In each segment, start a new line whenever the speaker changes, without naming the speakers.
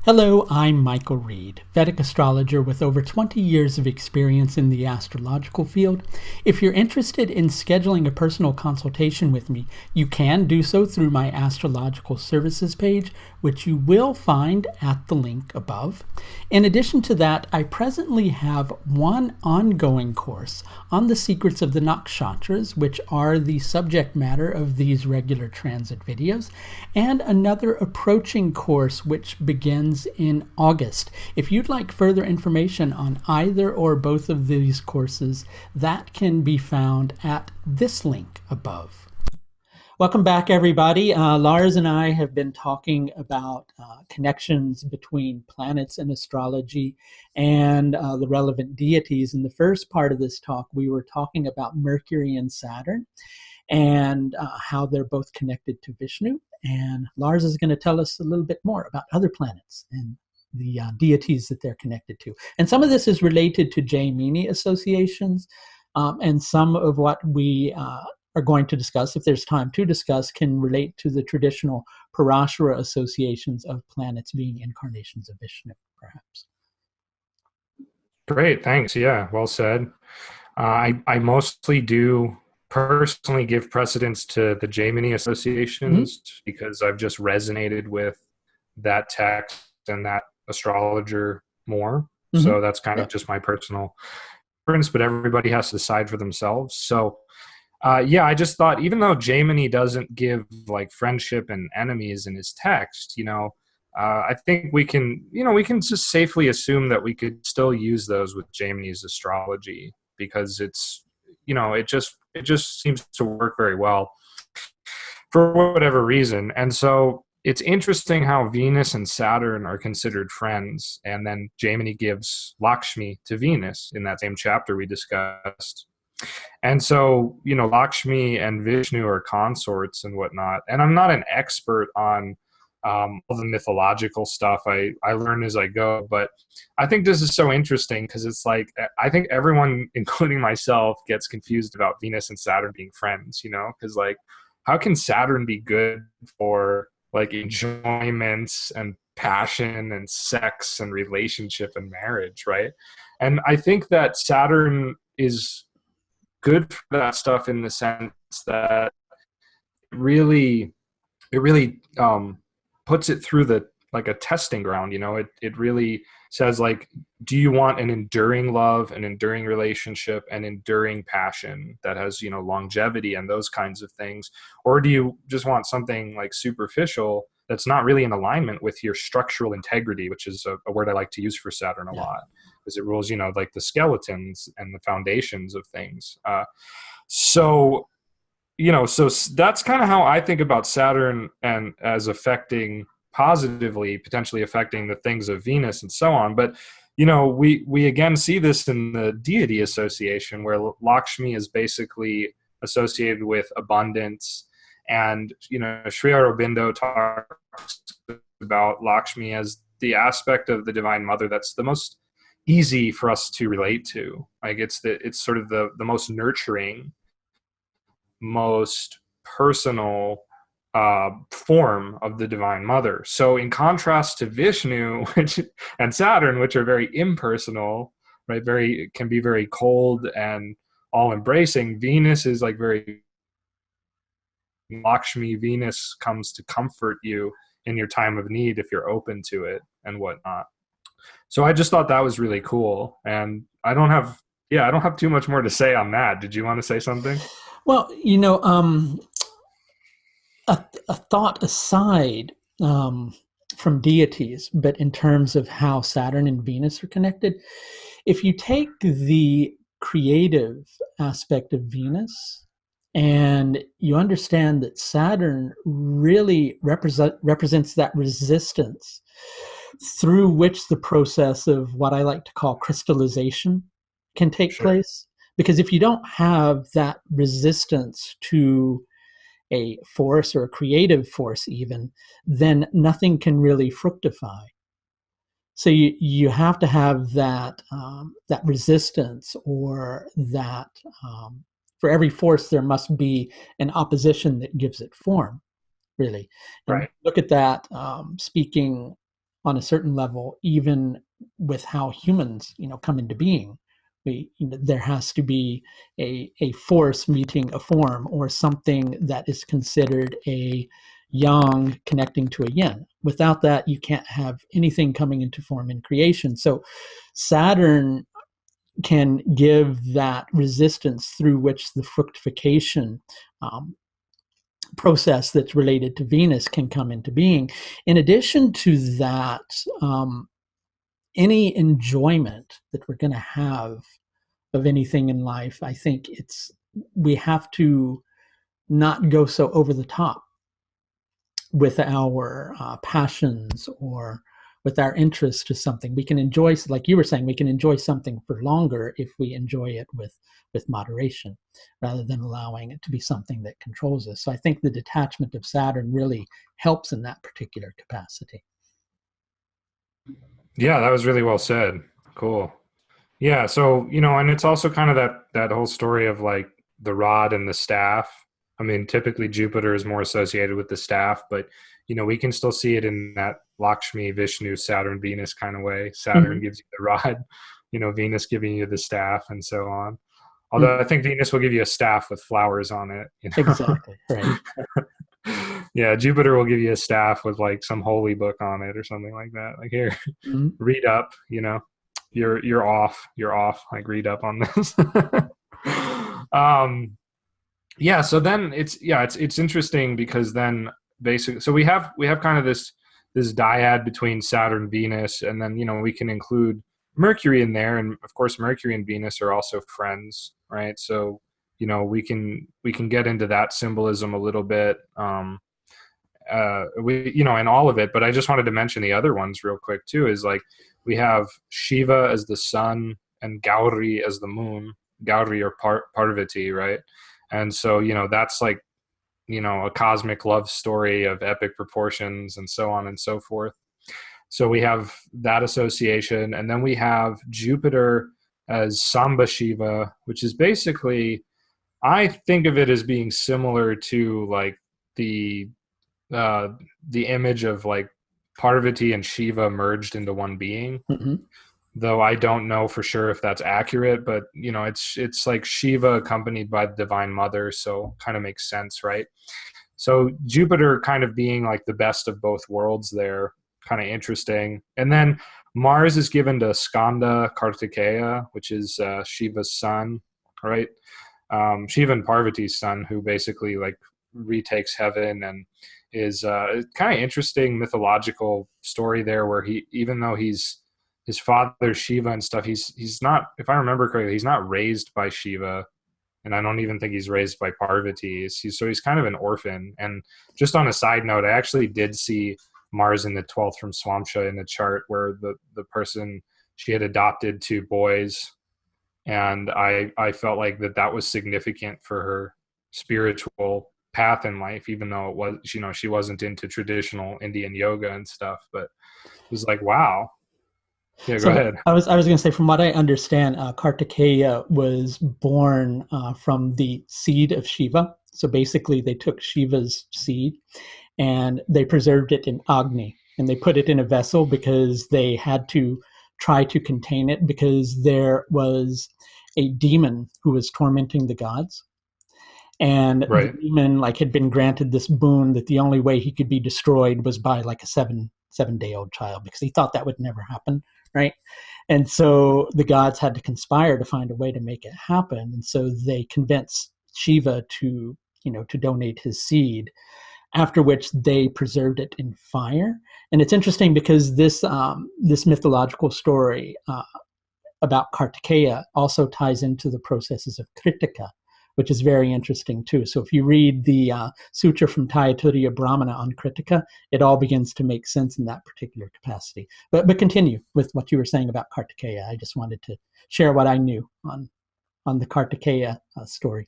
Hello, I'm Michael Reed, Vedic astrologer with over 20 years of experience in the astrological field. If you're interested in scheduling a personal consultation with me, you can do so through my astrological services page, which you will find at the link above. In addition to that, I presently have one ongoing course on the secrets of the nakshatras, which are the subject matter of these regular transit videos, and another approaching course which begins in August. If you'd like further information on either or both of these courses, that can be found at this link above. Welcome back, everybody. Lars and I have been talking about connections between planets and astrology and the relevant deities. In the first part of this talk, we were talking about Mercury and Saturn and how they're both connected to Vishnu. And Lars is going to tell us a little bit more about other planets and the deities that they're connected to. And some of this is related to Jaimini associations, and some of what we are going to discuss, if there's time to discuss, can relate to the traditional Parashara associations of planets being incarnations of Vishnu, perhaps.
Great, thanks. Yeah, well said. I mostly do personally give precedence to the Jaimini associations because I've just resonated with that text and that astrologer more. So that's kind of just my personal preference, but everybody has to decide for themselves. So yeah, I just thought, even though Jaimini doesn't give like friendship and enemies in his text, I think we can just safely assume that we could still use those with Jaimini's astrology because it's, it just seems to work very well for whatever reason. And so it's interesting how Venus and Saturn are considered friends. And then Jaimini gives Lakshmi to Venus in that same chapter we discussed. And so, Lakshmi and Vishnu are consorts and whatnot. And I'm not an expert on all the mythological stuff. I learn as I go. But I think this is so interesting because it's like, I think everyone, including myself, gets confused about Venus and Saturn being friends, because like, how can Saturn be good for like enjoyments and passion and sex and relationship and marriage, right? And I think that Saturn is good for that stuff in the sense that it really puts it through the like a testing ground. It really says like, do you want an enduring love, an enduring relationship, an enduring passion that has longevity and those kinds of things, or do you just want something like superficial that's not really in alignment with your structural integrity, which is a word I like to use for Saturn a lot, because it rules like the skeletons and the foundations of things. So that's kind of how I think about Saturn and as affecting positively, potentially affecting the things of Venus and so on. But, we again see this in the deity association where Lakshmi is basically associated with abundance. And, Sri Aurobindo talks about Lakshmi as the aspect of the Divine Mother that's the most easy for us to relate to. Like it's sort of the most nurturing, most personal form of the Divine Mother. So in contrast to Vishnu and Saturn, which are very impersonal, right? Can be very cold and all embracing. Venus is like very Lakshmi. Venus comes to comfort you in your time of need if you're open to it and whatnot. So I just thought that was really cool. And I don't have too much more to say on that. Did you want to say something?
Well, a thought aside from deities, but in terms of how Saturn and Venus are connected, if you take the creative aspect of Venus and you understand that Saturn really represents that resistance through which the process of what I like to call crystallization can take place. Because if you don't have that resistance to a force or a creative force even, then nothing can really fructify. So you have to have that that resistance, or that for every force there must be an opposition that gives it form, really. And
Right.
look at that, speaking on a certain level, even with how humans, come into being. There has to be a force meeting a form, or something that is considered a yang connecting to a yin. Without that, you can't have anything coming into form in creation. So Saturn can give that resistance through which the fructification um, process that's related to Venus can come into being. In addition to that, any enjoyment that we're going to have of anything in life, I think we have to not go so over the top with our passions, or with our interest to something. We can enjoy, like you were saying, we can enjoy something for longer if we enjoy it with moderation, rather than allowing it to be something that controls us. So I think the detachment of Saturn really helps in that particular capacity.
Yeah, that was really well said. Cool. Yeah, so and it's also kind of that whole story of like the rod and the staff. I mean, typically Jupiter is more associated with the staff, but we can still see it in that Lakshmi, Vishnu, Saturn, Venus kind of way. Saturn
Mm-hmm.
gives you the rod, Venus giving you the staff, and so on. Although
Mm-hmm.
I think Venus will give you a staff with flowers on it.
Exactly. Right.
Yeah, Jupiter will give you a staff with like some holy book on it or something like that. Like, here,
Mm-hmm.
read up, you're off, like, read up on this. um yeah, so then it's interesting, because then basically, so we have kind of this dyad between Saturn, Venus, and then we can include Mercury in there, and of course Mercury and Venus are also friends, right? So we can get into that symbolism a little bit, in all of it. But I just wanted to mention the other ones real quick too. Is like, we have Shiva as the sun and Gauri as the moon. Gauri, or Parvati, right? And so that's like a cosmic love story of epic proportions, and so on and so forth. So we have that association, and then we have Jupiter as Samba Shiva, which is basically, I think of it as being similar to like the uh, the image of like Parvati and Shiva merged into one being.
Mm-hmm.
Though I don't know for sure if that's accurate, but it's like Shiva accompanied by the Divine Mother, so kind of makes sense, right? So Jupiter kind of being like the best of both worlds there, kind of interesting. And then Mars is given to Skanda Kartikeya, which is Shiva's son, right? Shiva and Parvati's son, who basically like retakes heaven, and is kind of interesting mythological story there, where he, even though he's his father Shiva and stuff, he's not, if I remember correctly, he's not raised by Shiva, and I don't even think he's raised by Parvati. He's kind of an orphan. And just on a side note, I actually did see Mars in the 12th from Swamsha in the chart, where the person, she had adopted two boys, and I felt like that was significant for her spiritual path in life, even though it was, she wasn't into traditional Indian yoga and stuff, but it was like, wow. Yeah, go
So
ahead.
I was going to say, from what I understand, Kartikeya was born from the seed of Shiva. So basically, they took Shiva's seed and they preserved it in Agni, and they put it in a vessel because they had to try to contain it, because there was a demon who was tormenting the gods. And the
Right.
demon like had been granted this boon that the only way he could be destroyed was by like a seven-day old child, because he thought that would never happen, right? And so the gods had to conspire to find a way to make it happen. And so they convinced Shiva to donate his seed, after which they preserved it in fire. And it's interesting because this mythological story about Kartikeya also ties into the processes of Kritika, which is very interesting too. So if you read the sutra from Tayatiriya Brahmana on Kritika, it all begins to make sense in that particular capacity. But continue with what you were saying about Kartikeya. I just wanted to share what I knew on the Kartikeya story,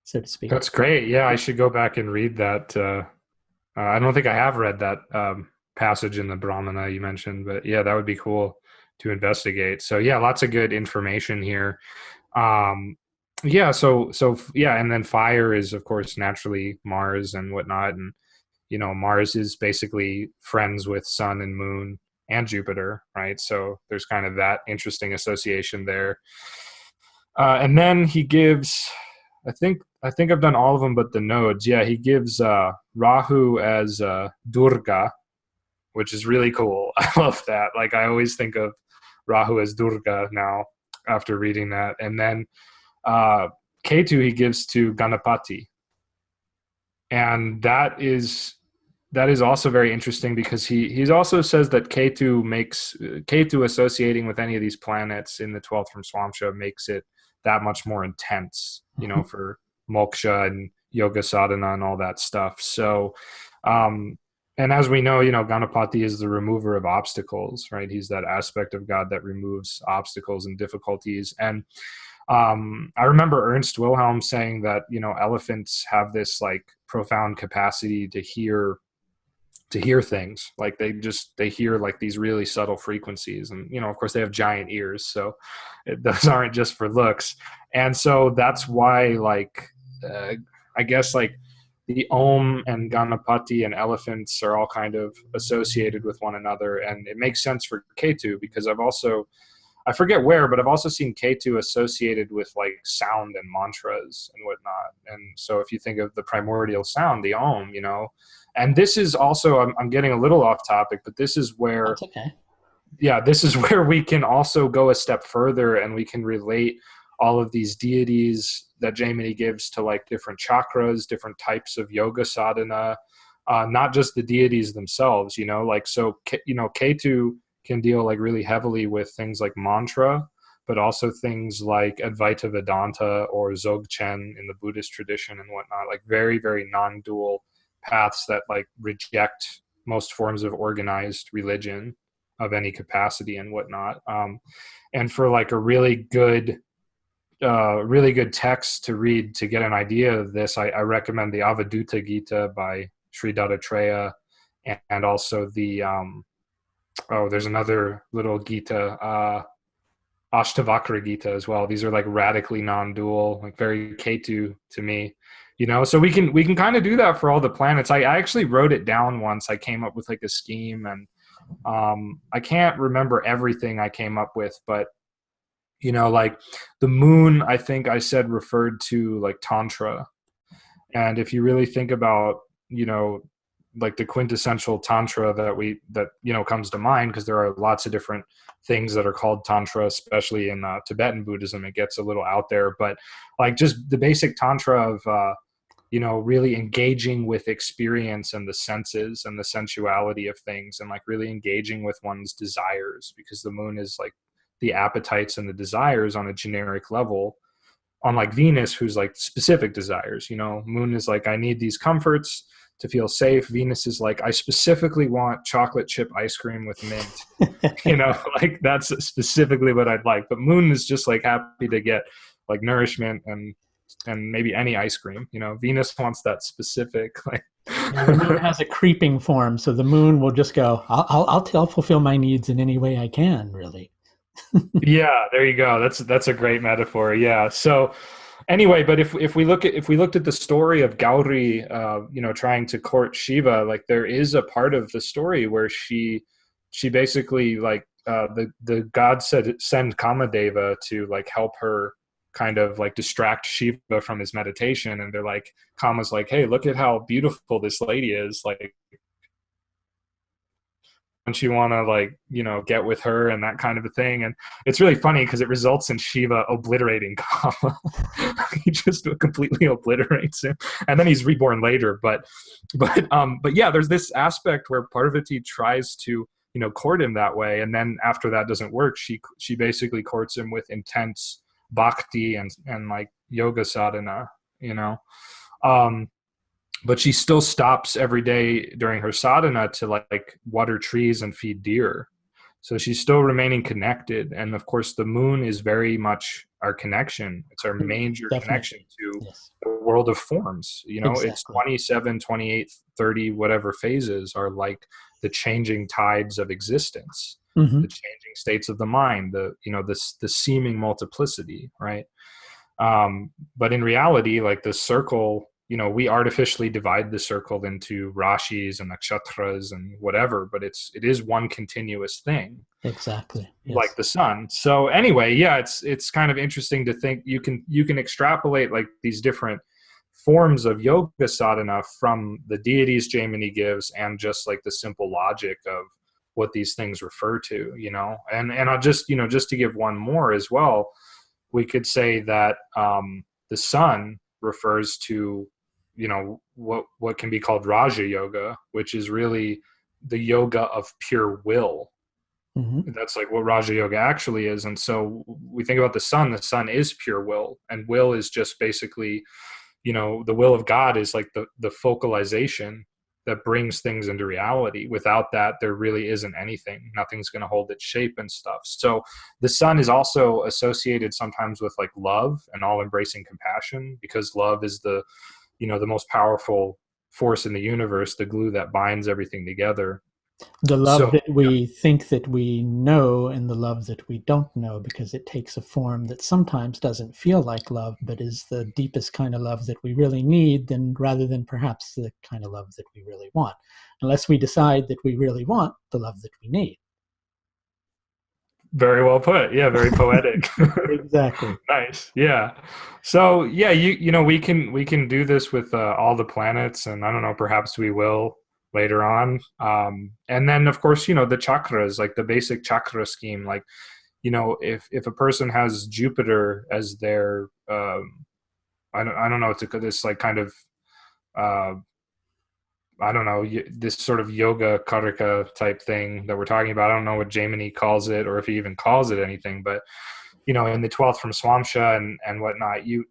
so to speak.
That's great. Yeah, I should go back and read that. I don't think I have read that passage in the Brahmana you mentioned, but yeah, that would be cool to investigate. So yeah, lots of good information here. Um, yeah, so yeah, and then fire is of course naturally Mars and whatnot, and Mars is basically friends with Sun and Moon. and Jupiter, right? So there's kind of that interesting association there. And then he gives, I think I've done all of them but the nodes. Yeah, he gives Rahu as Durga, which is really cool. I love that. Like, I always think of Rahu as Durga now after reading that. And then Ketu he gives to Ganapati. And that is also very interesting because he also says that Ketu associating with any of these planets in the 12th from Swamsha makes it that much more intense, for moksha and yoga sadhana and all that stuff. So, and as we know, Ganapati is the remover of obstacles, right? He's that aspect of God that removes obstacles and difficulties. And I remember Ernst Wilhelm saying that, elephants have this like profound capacity to hear things. Like they hear like these really subtle frequencies, and of course they have giant ears, so those aren't just for looks. And so that's why I guess like the Om and Ganapati and elephants are all kind of associated with one another. And it makes sense for Ketu because I forget where, but I've also seen Ketu associated with like sound and mantras and whatnot. And so if you think of the primordial sound, the Om, and this is also, I'm getting a little off topic, but this is where,
That's okay.
Yeah, this is where we can also go a step further and we can relate all of these deities that Jaimini gives to like different chakras, different types of yoga sadhana, not just the deities themselves, Ketu can deal like really heavily with things like mantra, but also things like Advaita Vedanta or Dzogchen in the Buddhist tradition and whatnot, like very, very non-dual paths that like reject most forms of organized religion of any capacity and whatnot. And for like a really good text to read to get an idea of this, I recommend the Avaduta Gita by Sri Dattatreya, and also the there's another little Gita, Ashtavakra Gita as well. These are like radically non-dual, like very Ketu to me, so we can kind of do that for all the planets. I actually wrote it down once. I came up with like a scheme, and I can't remember everything I came up with, but like the moon, I think I said referred to like Tantra. And if you really think about, like the quintessential Tantra that comes to mind, because there are lots of different things that are called Tantra, especially in Tibetan Buddhism, it gets a little out there, but like just the basic Tantra of, really engaging with experience and the senses and the sensuality of things, and like really engaging with one's desires, because the moon is like the appetites and the desires on a generic level, unlike Venus, who's like specific desires. Moon is like, I need these comforts to feel safe. Venus is like, I specifically want chocolate chip ice cream with mint. Like that's specifically what I'd like. But Moon is just like happy to get like nourishment and maybe any ice cream. Venus wants that specific like.
The moon has a creeping form, so the moon will just go, I'll fulfill my needs in any way I can, really.
Yeah, there you go. That's a great metaphor. Yeah. So anyway, but if we looked at the story of Gauri, trying to court Shiva, like there is a part of the story where she basically like the god said send Kamadeva to like help her kind of like distract Shiva from his meditation, and they're like, Kama's like, hey, look at how beautiful this lady is, like, don't you want to like get with her and that kind of a thing. And it's really funny because it results in Shiva obliterating Kama. He just completely obliterates him, and then he's reborn later. But yeah, there's this aspect where Parvati tries to court him that way, and then after that doesn't work, she basically courts him with intense bhakti and like yoga sadhana, but she still stops every day during her sadhana to like water trees and feed deer. So she's still remaining connected. And of course, the moon is very much our connection. It's our major connection to the world of forms. It's 27, 28, 30, whatever phases are like the changing tides of existence, the changing states of the mind, the seeming multiplicity, right? But in reality, like the circle we artificially divide the circle into rashis and nakshatras and whatever, but it is one continuous thing.
Exactly. Yes.
Like the sun. So anyway, yeah, it's kind of interesting to think you can extrapolate like these different forms of yoga sadhana from the deities Jaimini gives, and just like the simple logic of what these things refer to, and I'll just just to give one more as well, we could say that the sun refers to what can be called Raja Yoga, which is really the yoga of pure will. Mm-hmm. That's like what Raja Yoga actually is. And so we think about the sun is pure will, and will is just basically, the will of God is like the focalization that brings things into reality. Without that, there really isn't anything. Nothing's going to hold its shape and stuff. So the sun is also associated sometimes with like love and all-embracing compassion, because love is the most powerful force in the universe, the glue that binds everything together.
The love that we think that we know, and the love that we don't know, because it takes a form that sometimes doesn't feel like love, but is the deepest kind of love that we really need, rather than perhaps the kind of love that we really want, unless we decide that we really want the love that we need.
Very well put. Yeah, very poetic.
Exactly.
Nice. Yeah. So yeah, we can do this with all the planets, and I don't know, perhaps we will later on. And then of course, the chakras, like the basic chakra scheme, like, if a person has Jupiter as their, I don't know, it's this like kind of, I don't know, this sort of yoga karika type thing that we're talking about. I don't know what Jaimini calls it, or if he even calls it anything, but in the 12th from Swamsha and whatnot, you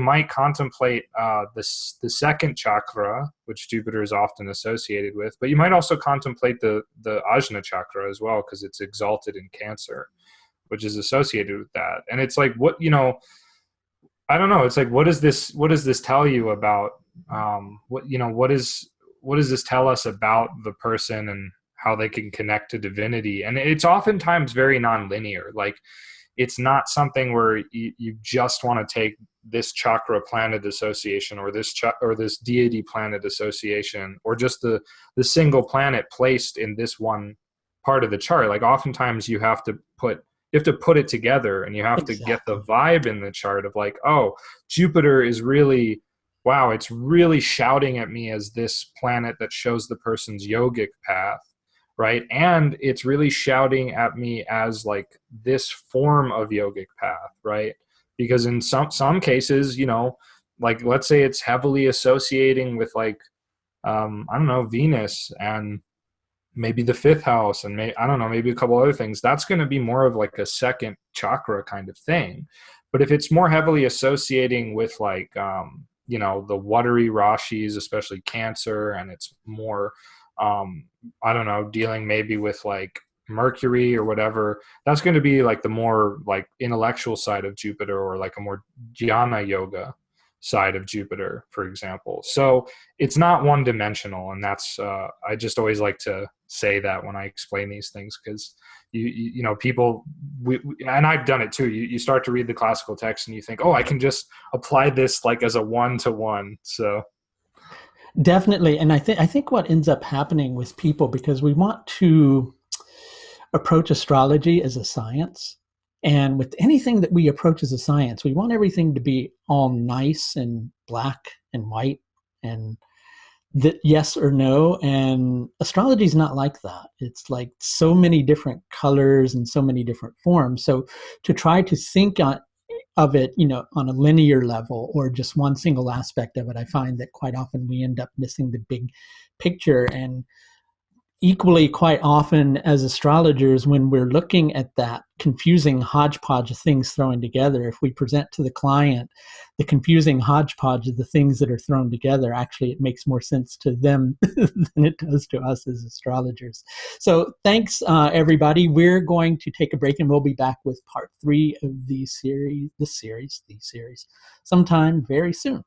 might contemplate the second chakra, which Jupiter is often associated with, but you might also contemplate the Ajna chakra as well, because it's exalted in Cancer, which is associated with that. And it's like, what, I don't know, it's like, what does this tell you about, what does this tell us about the person and how they can connect to divinity? And it's oftentimes very nonlinear. Like, it's not something where you just want to take this chakra planet association, or this deity planet association, or just the single planet placed in this one part of the chart. Like, oftentimes you have to put it together, and you have to get the vibe in the chart of like, oh, Jupiter is really, wow, it's really shouting at me as this planet that shows the person's yogic path. Right. And it's really shouting at me as like this form of yogic path. Right. Because in some cases, like, let's say it's heavily associating with like, I don't know, Venus and maybe the 5th house, and I don't know, maybe a couple other things. That's going to be more of like a second chakra kind of thing. But if it's more heavily associating with like, the watery rashis, especially Cancer, and it's more, I don't know, dealing maybe with like Mercury or whatever, that's going to be like the more like intellectual side of Jupiter, or like a more jnana yoga side of Jupiter, for example. So it's not one dimensional. And that's, I just always like to say that when I explain these things, because people, and I've done it too. You start to read the classical text and you think, oh, I can just apply this like as a 1-to-1. So
definitely. And I think what ends up happening with people, because we want to approach astrology as a science, and with anything that we approach as a science, we want everything to be all nice and black and white and that yes or no. And astrology is not like that. It's like so many different colors and so many different forms. So to try to think of it, on a linear level, or just one single aspect of it, I find that quite often we end up missing the big picture. And equally, quite often as astrologers, when we're looking at that confusing hodgepodge of things thrown together, if we present to the client the confusing hodgepodge of the things that are thrown together, actually it makes more sense to them than it does to us as astrologers. So thanks, everybody. We're going to take a break, and we'll be back with part 3 of the series sometime very soon.